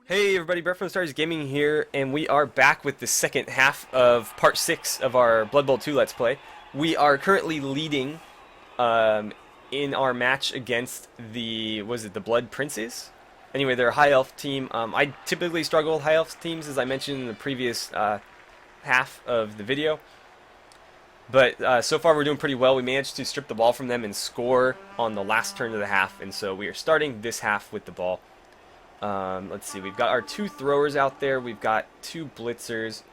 Hey everybody, Brett from AstartesGaming here, and we are back with the second half of part 6 of our Blood Bowl 2 Let's Play. We are currently leading in our match against the Blood Princes? Anyway, they're a high elf team. I typically struggle with high elf teams, as I mentioned in the previous half of the video. But so far we're doing pretty well. We managed to strip the ball from them and score on the last turn of the half, and so we are starting this half with the ball. Let's see, we've got our two throwers out there, we've got two blitzers.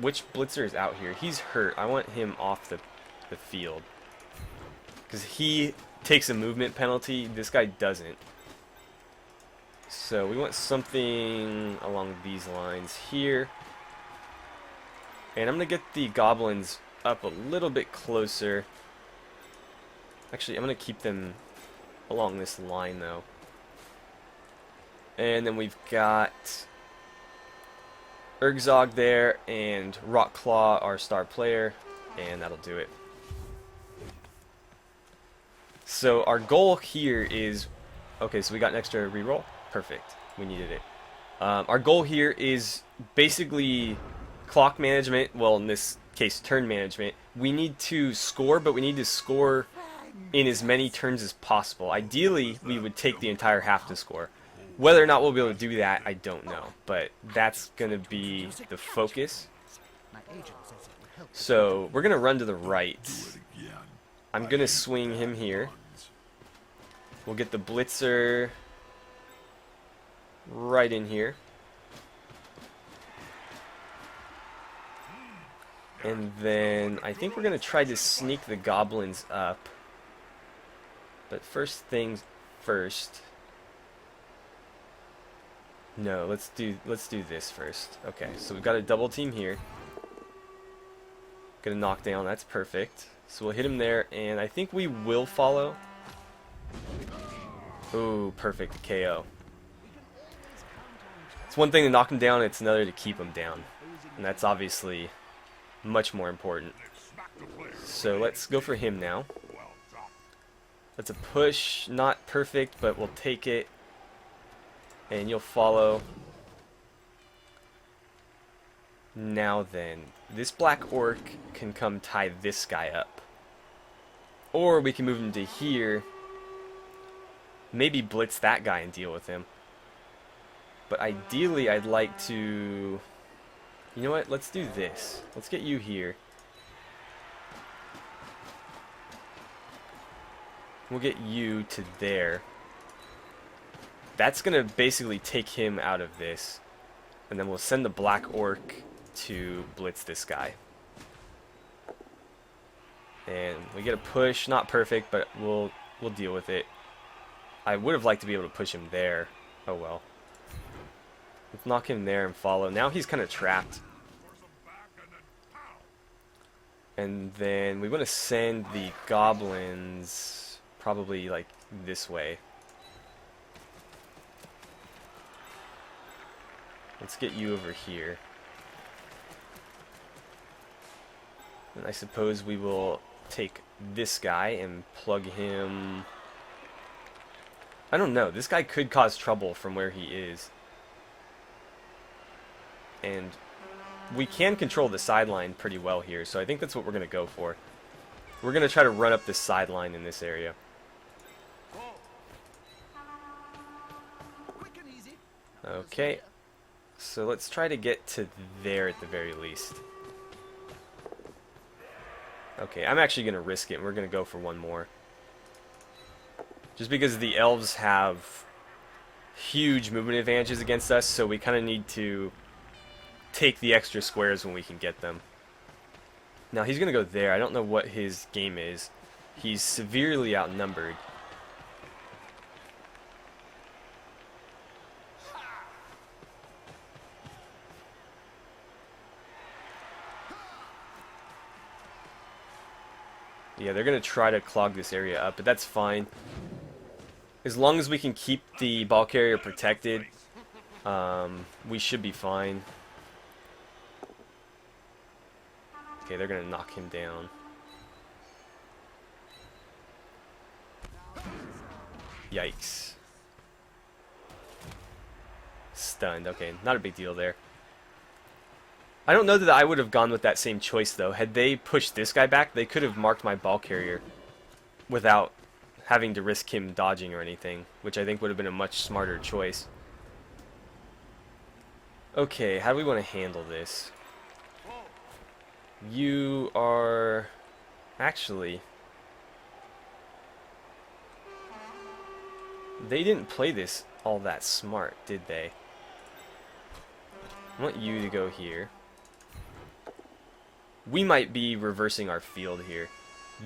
Which blitzer is out here? He's hurt. I want him off the field, because he takes a movement penalty, this guy doesn't. So we want something along these lines here. And I'm going to get the goblins up a little bit closer. Actually, I'm going to keep them along this line though. And then we've got Urgzog there and Rockclaw, our star player, and that'll do it. So our goal here is, okay, so we got an extra reroll. Perfect. We needed it. Our goal here is basically clock management, well in this case turn management. We need to score, but we need to score in as many turns as possible. Ideally, we would take the entire half to score. Whether or not we'll be able to do that, I don't know, but that's going to be the focus. So we're going to run to the right. I'm going to swing him here. We'll get the blitzer right in here. And then I think we're going to try to sneak the goblins up. But first things first. No, let's do this first. Okay, so we've got a double team here. Gonna knock down, that's perfect. So we'll hit him there, and I think we will follow. Ooh, perfect KO. It's one thing to knock him down, it's another to keep him down. And that's obviously much more important. So let's go for him now. That's a push, not perfect, but we'll take it. And you'll follow. Now then, this black orc can come tie this guy up. Or we can move him to here. Maybe blitz that guy and deal with him. But ideally, I'd like to... You know what? Let's do this. Let's get you here. We'll get you to there. That's going to basically take him out of this. And then we'll send the black orc to blitz this guy. And we get a push, not perfect, but we'll deal with it. I would have liked to be able to push him there. Oh well. Let's knock him there and follow. Now he's kind of trapped. And then we want to send the goblins probably like this way. Let's get you over here. And I suppose we will take this guy and plug him... I don't know, this guy could cause trouble from where he is. And we can control the sideline pretty well here, so I think that's what we're going to go for. We're going to try to run up this sideline in this area. Okay. So let's try to get to there at the very least. Okay, I'm actually going to risk it, and we're going to go for one more. Just because the elves have huge movement advantages against us, so we kind of need to take the extra squares when we can get them. Now he's going to go there. I don't know what his game is. He's severely outnumbered. Yeah, they're going to try to clog this area up, but that's fine. As long as we can keep the ball carrier protected, we should be fine. Okay, they're going to knock him down. Yikes. stunned. Okay, not a big deal there. I don't know that I would have gone with that same choice, though. Had they pushed this guy back, they could have marked my ball carrier without having to risk him dodging or anything, which I think would have been a much smarter choice. Okay, how do we want to handle this? You are... Actually... They didn't play this all that smart, did they? I want you to go here. We might be reversing our field here.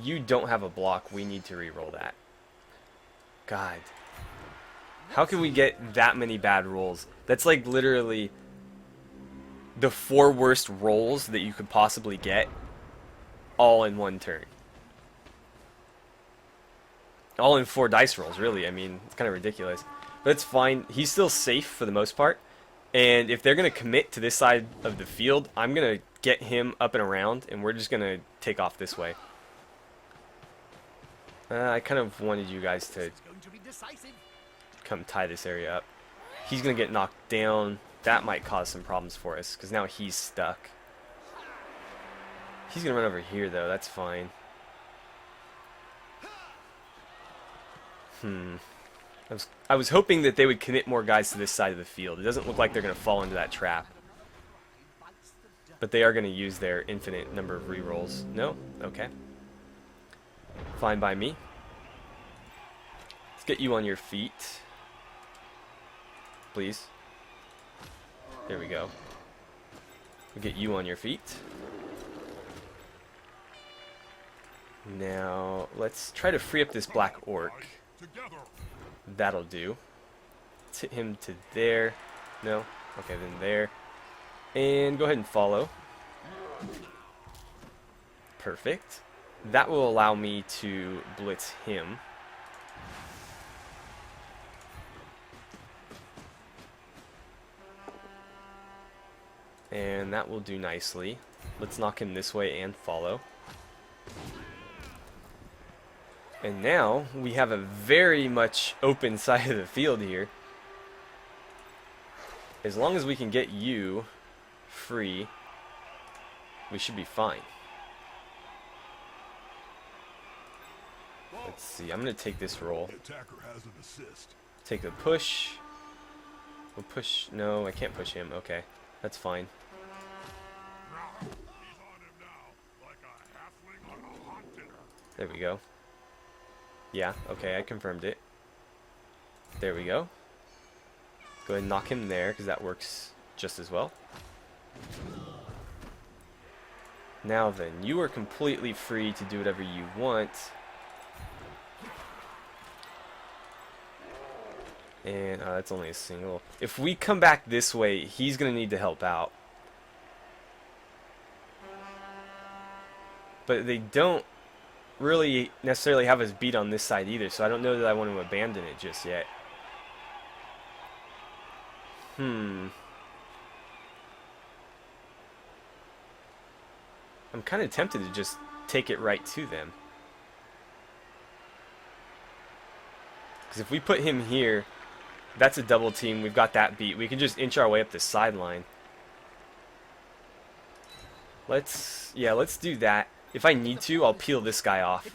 You don't have a block. We need to re-roll that. God. How can we get that many bad rolls? That's like literally the 4 worst rolls that you could possibly get all in one turn. All in 4 dice rolls, really. I mean, it's kind of ridiculous. But it's fine. He's still safe for the most part. And if they're going to commit to this side of the field, I'm going to get him up and around, and we're just going to take off this way. I kind of wanted you guys to come tie this area up. He's going to get knocked down. That might cause some problems for us, because now he's stuck. He's going to run over here, though. That's fine. I was hoping that they would commit more guys to this side of the field. It doesn't look like they're going to fall into that trap. But they are going to use their infinite number of rerolls. No? Okay. Fine by me. Let's get you on your feet. Please. There we go. We'll get you on your feet. Now, let's try to free up this black orc. That'll do. Let's hit him to there. No? Okay, then there. And go ahead and follow. Perfect. That will allow me to blitz him. And that will do nicely. Let's knock him this way and follow. And now we have a very much open side of the field here. As long as we can get you free, we should be fine. Let's see, I'm going to take this roll. Take the push. We'll push. No, I can't push him. Okay, that's fine. There we go. Yeah, okay, I confirmed it. There we go. Go ahead and knock him there, because that works just as well. Now then, you are completely free to do whatever you want. And that's only a single. If we come back this way, he's going to need to help out. But they don't really necessarily have us beat on this side either, so I don't know that I want to abandon it just yet. I'm kind of tempted to just take it right to them. Because if we put him here, that's a double team. We've got that beat. We can just inch our way up the sideline. Let's do that. If I need to, I'll peel this guy off,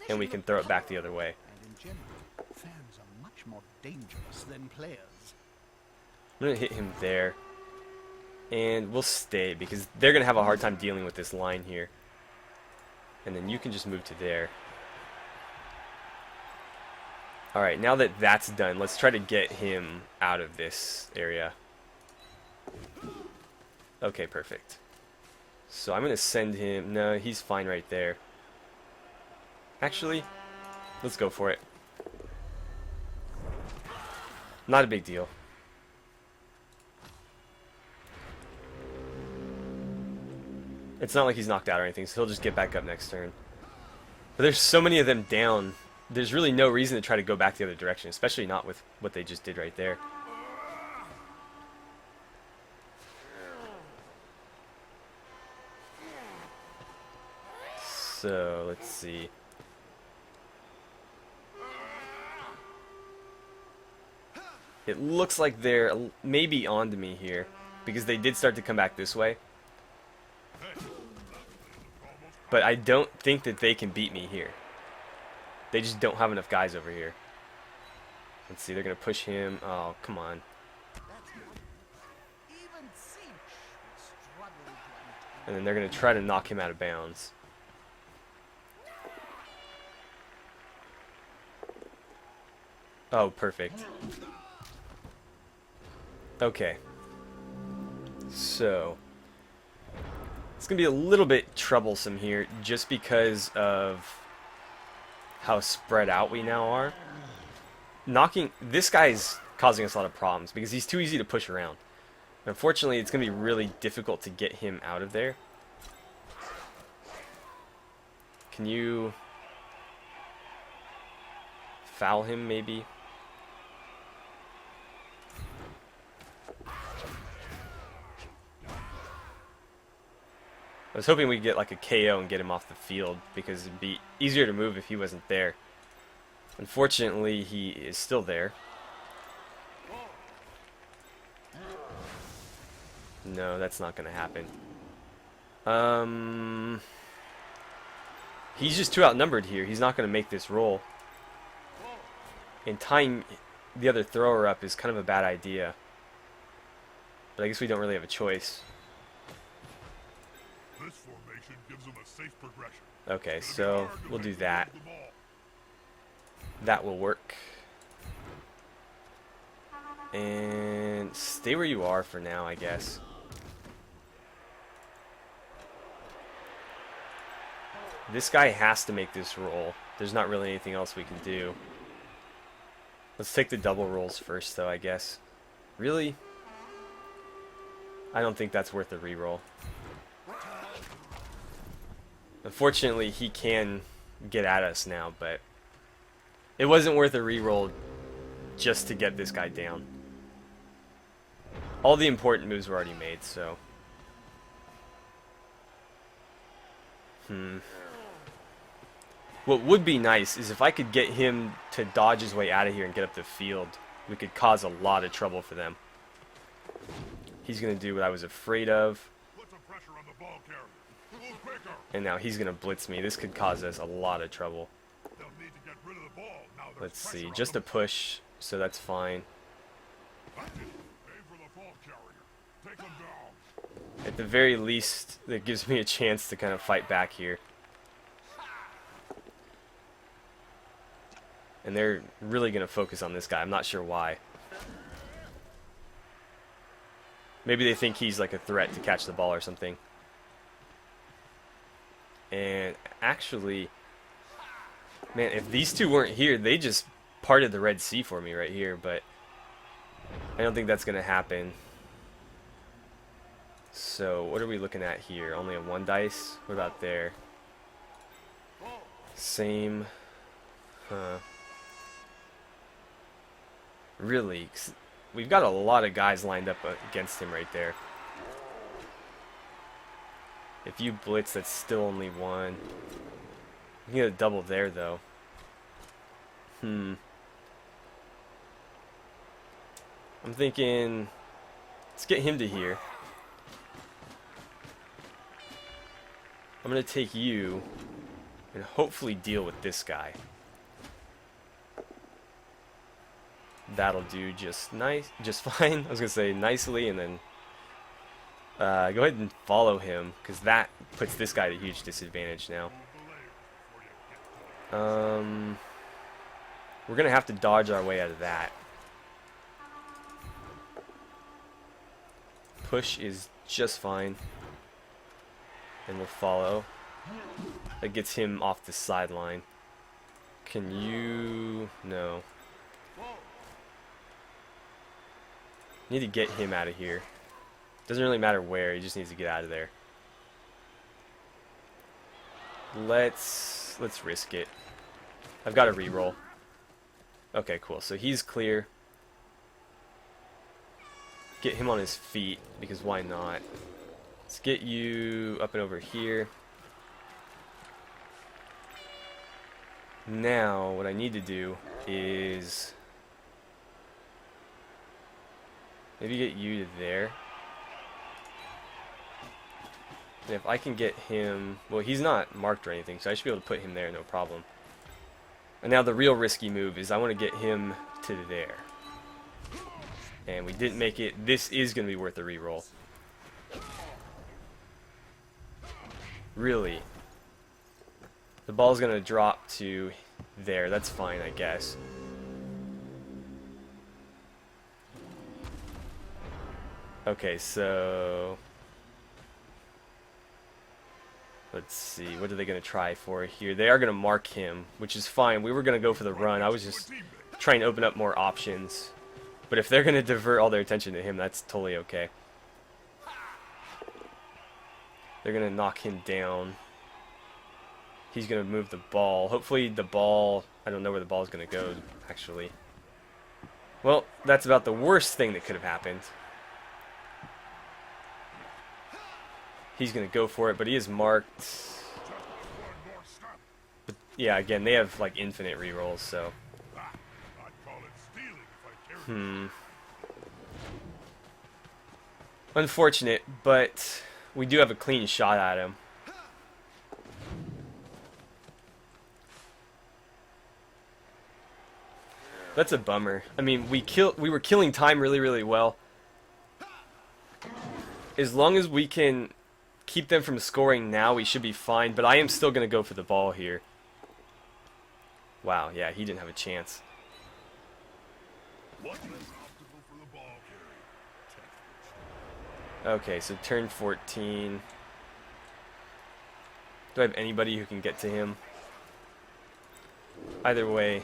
and we can throw it back the other way. And in general, fans are much more dangerous than players. I'm going to hit him there. And we'll stay, because they're going to have a hard time dealing with this line here. And then you can just move to there. Alright, now that that's done, let's try to get him out of this area. Okay, perfect. So I'm going to send him... No, he's fine right there. Actually, let's go for it. Not a big deal. It's not like he's knocked out or anything, so he'll just get back up next turn. But there's so many of them down, there's really no reason to try to go back the other direction, especially not with what they just did right there. So, let's see. It looks like they're maybe onto me here, because they did start to come back this way. But I don't think that they can beat me here. They just don't have enough guys over here. Let's see, they're going to push him. Oh, come on. And then they're going to try to knock him out of bounds. Oh, perfect. Okay. So, it's going to be a little bit troublesome here just because of how spread out we now are. This guy's causing us a lot of problems because he's too easy to push around. Unfortunately, it's going to be really difficult to get him out of there. Can you foul him, maybe? I was hoping we'd get like a KO and get him off the field because it'd be easier to move if he wasn't there. Unfortunately, he is still there. No, that's not going to happen. He's just too outnumbered here. He's not going to make this roll. And tying the other thrower up is kind of a bad idea. But I guess we don't really have a choice. This formation gives them a safe progression. Okay, so we'll do that. That will work. And stay where you are for now, I guess. This guy has to make this roll. There's not really anything else we can do. Let's take the double rolls first, though, I guess. Really? I don't think that's worth a reroll. Unfortunately, he can get at us now, but it wasn't worth a reroll just to get this guy down. All the important moves were already made, so... What would be nice is if I could get him to dodge his way out of here and get up the field. We could cause a lot of trouble for them. He's going to do what I was afraid of. Put some pressure on the ball carrier. Move quicker. And now he's going to blitz me. This could cause us a lot of trouble. They'll need to get rid of the ball. Now there's Let's pressure see. on Just a them. push, so that's fine. Aim for the ball carrier. Take them down. At the very least, that gives me a chance to kind of fight back here. And they're really going to focus on this guy. I'm not sure why. Maybe they think he's like a threat to catch the ball or something. And actually, man, if these two weren't here, they just parted the Red Sea for me right here. But I don't think that's going to happen. So what are we looking at here? Only a 1 dice? What about there? Same. Huh. Really? 'Cause we've got a lot of guys lined up against him right there. If you blitz, that's still only 1. You get a double there, though. I'm thinking... Let's get him to here. I'm going to take you and hopefully deal with this guy. That'll do just fine. I was gonna say nicely, and then go ahead and follow him, because that puts this guy at a huge disadvantage now. We're gonna have to dodge our way out of that. Push is just fine, and we'll follow. That gets him off the sideline. Can you... No. Need to get him out of here. Doesn't really matter where, he just needs to get out of there. Let's risk it. I've got a reroll. Okay, cool. So he's clear. Get him on his feet, because why not? Let's get you up and over here. Now, what I need to do is... Maybe get you to there. And if I can get him... Well, he's not marked or anything, so I should be able to put him there, no problem. And now the real risky move is I want to get him to there. And we didn't make it. This is going to be worth a reroll. Really. The ball's going to drop to there. That's fine, I guess. Okay, so... Let's see, what are they going to try for here? They are going to mark him, which is fine. We were going to go for the run. I was just trying to open up more options. But if they're going to divert all their attention to him, that's totally okay. They're going to knock him down. He's going to move the ball. Hopefully the ball... I don't know where the ball is going to go, actually. Well, that's about the worst thing that could have happened. He's going to go for it, but he is marked. But yeah, again, they have like infinite rerolls, so. Unfortunate, but we do have a clean shot at him. That's a bummer. I mean, we were killing time really, really well. As long as we can keep them from scoring now, we should be fine, but I am still going to go for the ball here. Wow, yeah, he didn't have a chance. Okay, so turn 14. Do I have anybody who can get to him? Either way,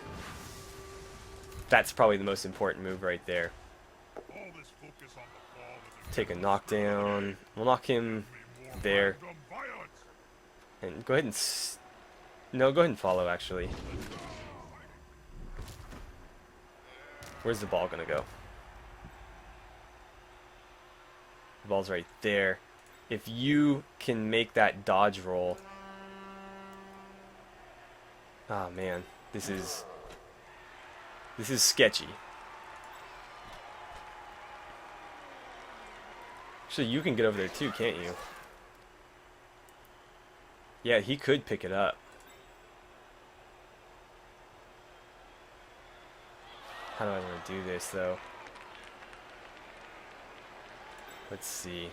that's probably the most important move right there. Take a knockdown. We'll knock him there. And go ahead and... No, go ahead and follow, actually. Where's the ball going to go? The ball's right there. If you can make that dodge roll... Oh, man. This is sketchy. Actually, you can get over there too, can't you? Yeah, he could pick it up. How do I want to do this, though? Let's see.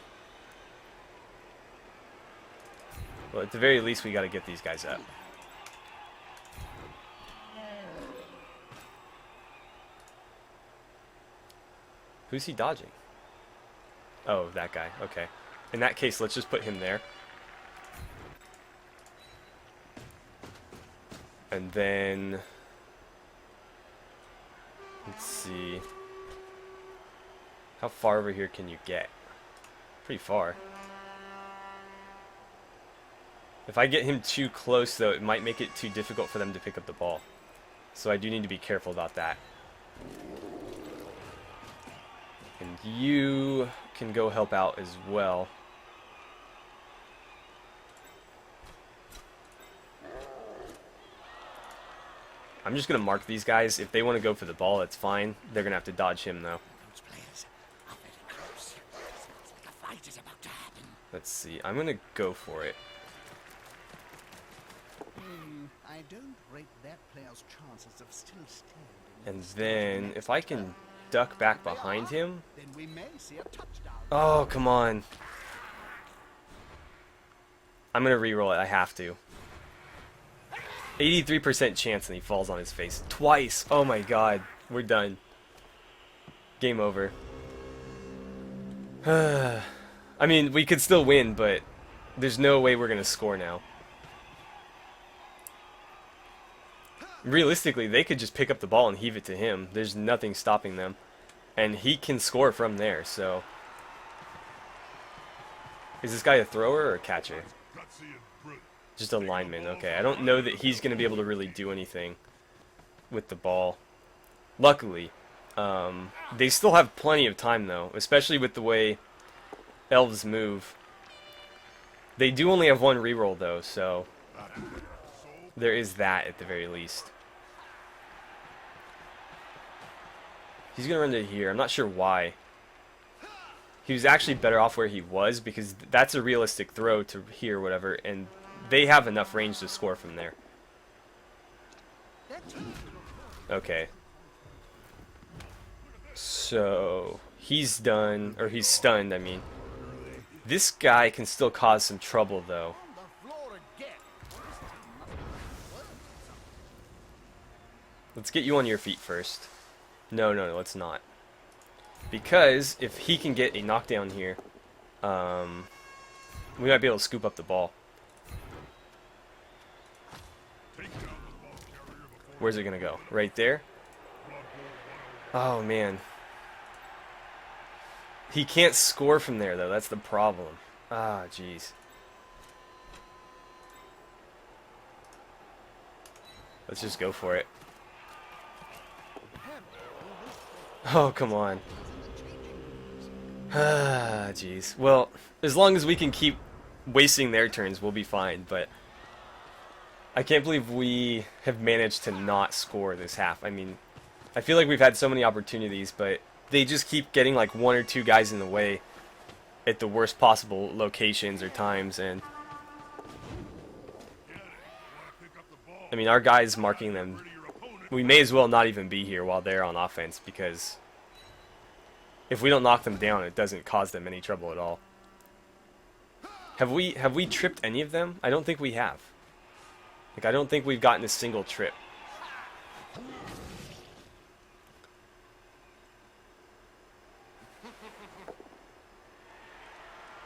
Well, at the very least, we got to get these guys up. Who's he dodging? Oh, that guy. Okay. In that case, let's just put him there. And then... Let's see. How far over here can you get? Pretty far. If I get him too close, though, it might make it too difficult for them to pick up the ball. So I do need to be careful about that. And you can go help out as well. I'm just going to mark these guys. If they want to go for the ball, that's fine. They're going to have to dodge him, though. Let's see. I'm going to go for it. I don't rate that player's chances of still standing. And then, if I can duck back behind him... Then we may see a touchdown. Oh, come on. I'm going to reroll it. I have to. 83% chance and he falls on his face. Twice! Oh my god. We're done. Game over. I mean, we could still win, but there's no way we're going to score now. Realistically, they could just pick up the ball and heave it to him. There's nothing stopping them. And he can score from there, so... Is this guy a thrower or a catcher? Just a lineman, okay. I don't know that he's going to be able to really do anything with the ball. Luckily. They still have plenty of time, though, especially with the way elves move. They do only have one reroll, though, so... There is that, at the very least. He's going to run to here. I'm not sure why. he was actually better off where he was, because that's a realistic throw to here, whatever, and they have enough range to score from there. Okay. So, he's done, or he's stunned, I mean. This guy can still cause some trouble, though. Let's get you on your feet first. No, let's not. Because if he can get a knockdown here, we might be able to scoop up the ball. Where's it gonna go? Right there? Oh, man. He can't score from there, though. That's the problem. Ah, jeez. Let's just go for it. Oh, come on. Ah, jeez. Well, as long as we can keep wasting their turns, we'll be fine, but I can't believe we have managed to not score this half. I mean, I feel like we've had so many opportunities, but they just keep getting like one or two guys in the way at the worst possible locations or times, and I mean, our guys marking them, we may as well not even be here while they're on offense, because if we don't knock them down, it doesn't cause them any trouble at all. Have we tripped any of them? I don't think we have. Like, I don't think we've gotten a single trip.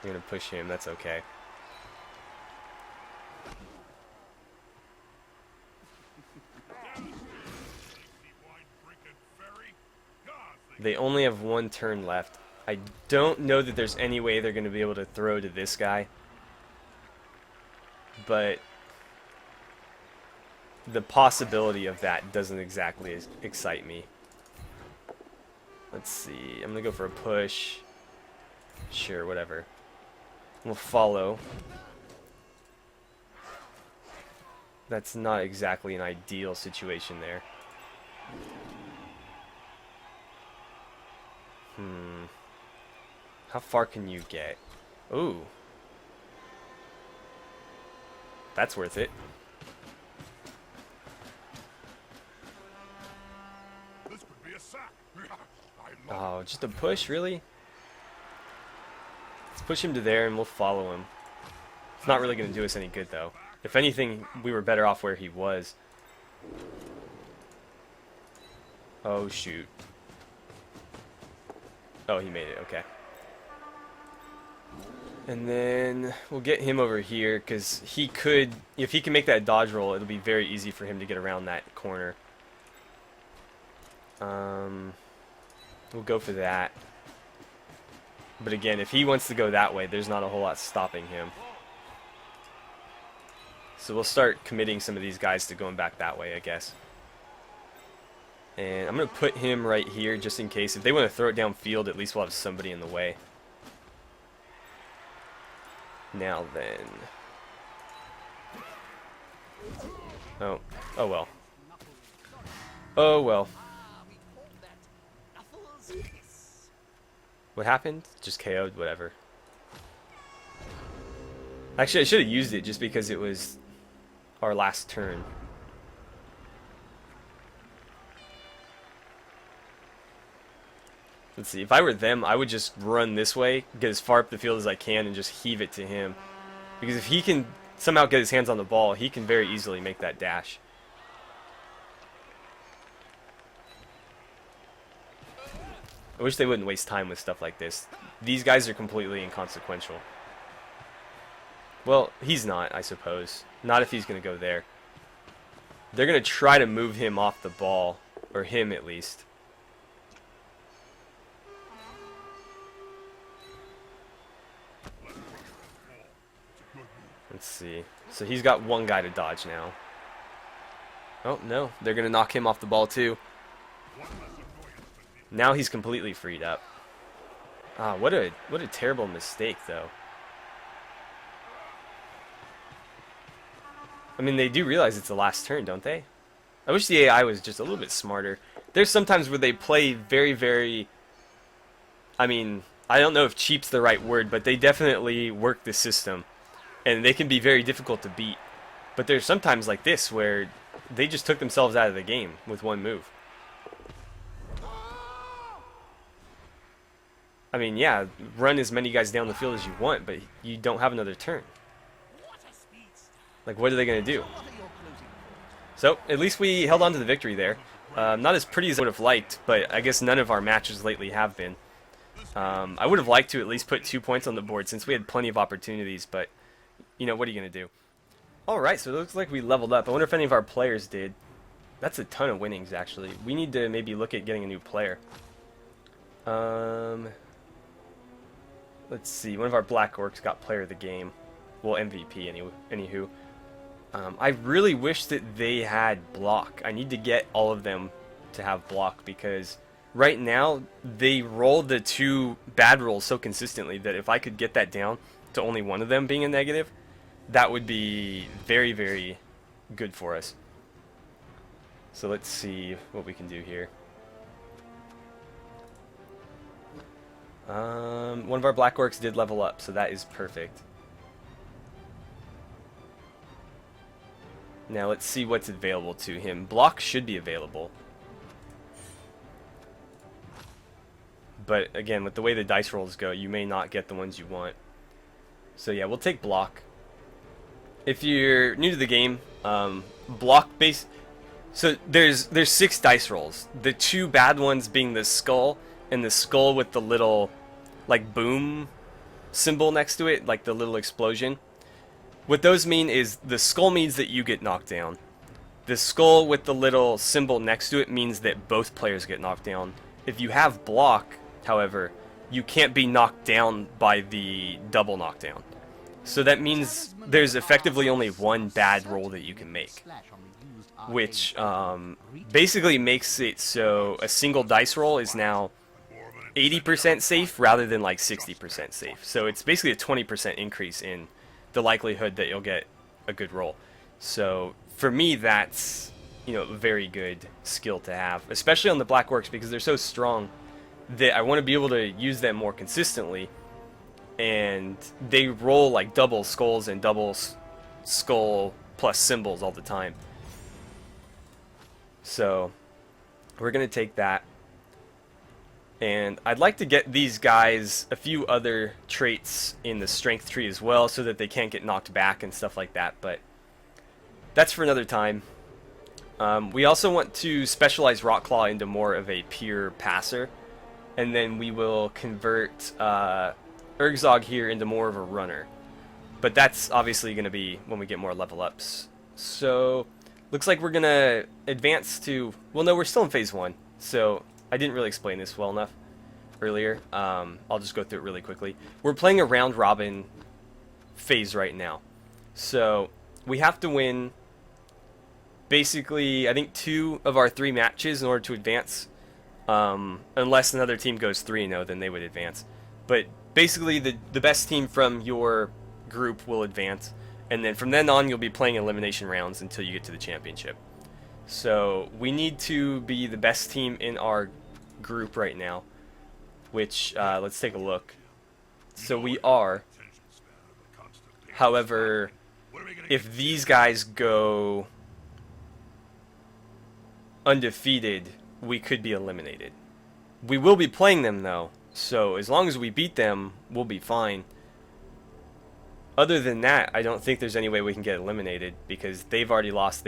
We're gonna push him, that's okay. They only have one turn left. I don't know that there's any way they're gonna be able to throw to this guy. But the possibility of that doesn't exactly excite me. Let's see, I'm gonna go for a push. Sure, whatever. We'll follow. That's not exactly an ideal situation there. How far can you get? Ooh. That's worth it. This could be a sack. Oh, just a push, really? Let's push him to there and we'll follow him. It's not really going to do us any good, though. If anything, we were better off where he was. Oh, shoot. Oh, he made it, okay. And then we'll get him over here, because he could, if he can make that dodge roll, it'll be very easy for him to get around that corner. We'll go for that. But again, if he wants to go that way, there's not a whole lot stopping him. So we'll start committing some of these guys to going back that way, I guess. And I'm going to put him right here just in case. If they want to throw it downfield, at least we'll have somebody in the way. Now then. Oh. Oh well. Oh well. What happened? Just KO'd, whatever. Actually, I should have used it just because it was our last turn. Let's see, if I were them, I would just run this way, get as far up the field as I can, and just heave it to him. Because if he can somehow get his hands on the ball, he can very easily make that dash. I wish they wouldn't waste time with stuff like this. These guys are completely inconsequential. Well, he's not, I suppose. Not if he's going to go there. They're going to try to move him off the ball, or him at least. Let's see. So he's got one guy to dodge now. Oh, no. They're going to knock him off the ball, too. Now he's completely freed up. Ah, what a terrible mistake, though. I mean, they do realize it's the last turn, don't they? I wish the AI was just a little bit smarter. There's sometimes where they play very, very... I mean, I don't know if cheap's the right word, but they definitely work the system. And they can be very difficult to beat. But there's sometimes like this where they just took themselves out of the game with one move. I mean, yeah, run as many guys down the field as you want, but you don't have another turn. Like, what are they going to do? So, at least we held on to the victory there. Not as pretty as I would have liked, but I guess none of our matches lately have been. I would have liked to at least put 2 points on the board since we had plenty of opportunities, but, you know, what are you going to do? Alright, so it looks like we leveled up. I wonder if any of our players did. That's a ton of winnings, actually. We need to maybe look at getting a new player. Let's see. One of our Black Orcs got player of the game. Well, MVP, anywho. I really wish that they had block. I need to get all of them to have block because right now they roll the 2 bad rolls so consistently that if I could get that down to only one of them being a negative, that would be very, very good for us. So let's see what we can do here. One of our Black Orcs did level up, so that is perfect. Now let's see what's available to him. Block should be available. But again, with the way the dice rolls go, you may not get the ones you want. So yeah, we'll take block. If you're new to the game, block base. So there's 6 dice rolls. The 2 bad ones being the skull and the skull with the little like boom symbol next to it, like the little explosion. What those mean is the skull means that you get knocked down. The skull with the little symbol next to it means that both players get knocked down. If you have block, however, you can't be knocked down by the double knockdown. So that means there's effectively only one bad roll that you can make, which basically makes it so a single dice roll is now 80% safe rather than like 60% safe. So it's basically a 20% increase in the likelihood that you'll get a good roll. So for me, that's, you know, a very good skill to have, especially on the Black Orcs because they're so strong that I want to be able to use them more consistently. And they roll like double skulls and double skull plus symbols all the time. So we're going to take that. And I'd like to get these guys a few other traits in the strength tree as well so that they can't get knocked back and stuff like that. But that's for another time. We also want to specialize Rockclaw into more of a pure passer. And then we will convert Urgzog here into more of a runner. But that's obviously going to be when we get more level ups. So looks like we're going to advance to... Well, no, we're still in phase 1. So I didn't really explain this well enough earlier. I'll just go through it really quickly. We're playing a round robin phase right now. So we have to win basically, I think, 2 of our 3 matches in order to advance. Unless another team goes 3-0, then they would advance. But basically, the best team from your group will advance. And then from then on, you'll be playing elimination rounds until you get to the championship. So we need to be the best team in our group right now, which, let's take a look. So we are. However, if these guys go undefeated, we could be eliminated. We will be playing them though, so as long as we beat them, we'll be fine. Other than that, I don't think there's any way we can get eliminated because they've already lost,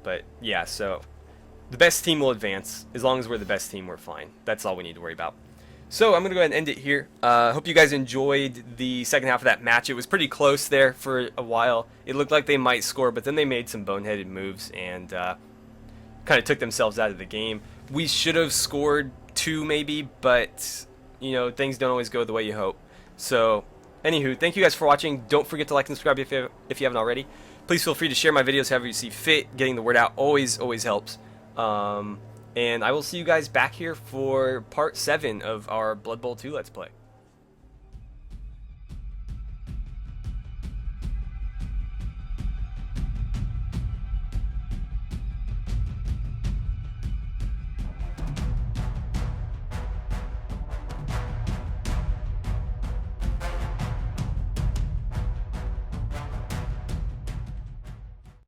But yeah, so the best team will advance. As long as we're the best team, we're fine. That's all we need to worry about. So I'm going to go ahead and end it here. Hope you guys enjoyed the second half of that match. It was pretty close there for a while. It looked like they might score, but then they made some boneheaded moves and kind of took themselves out of the game. We should have scored 2 maybe, but you know, things don't always go the way you hope. So anywho, thank you guys for watching. Don't forget to like and subscribe if you haven't already. Please feel free to share my videos however you see fit. Getting the word out always helps. And I will see you guys back here for part 7 of our Blood Bowl 2 Let's Play.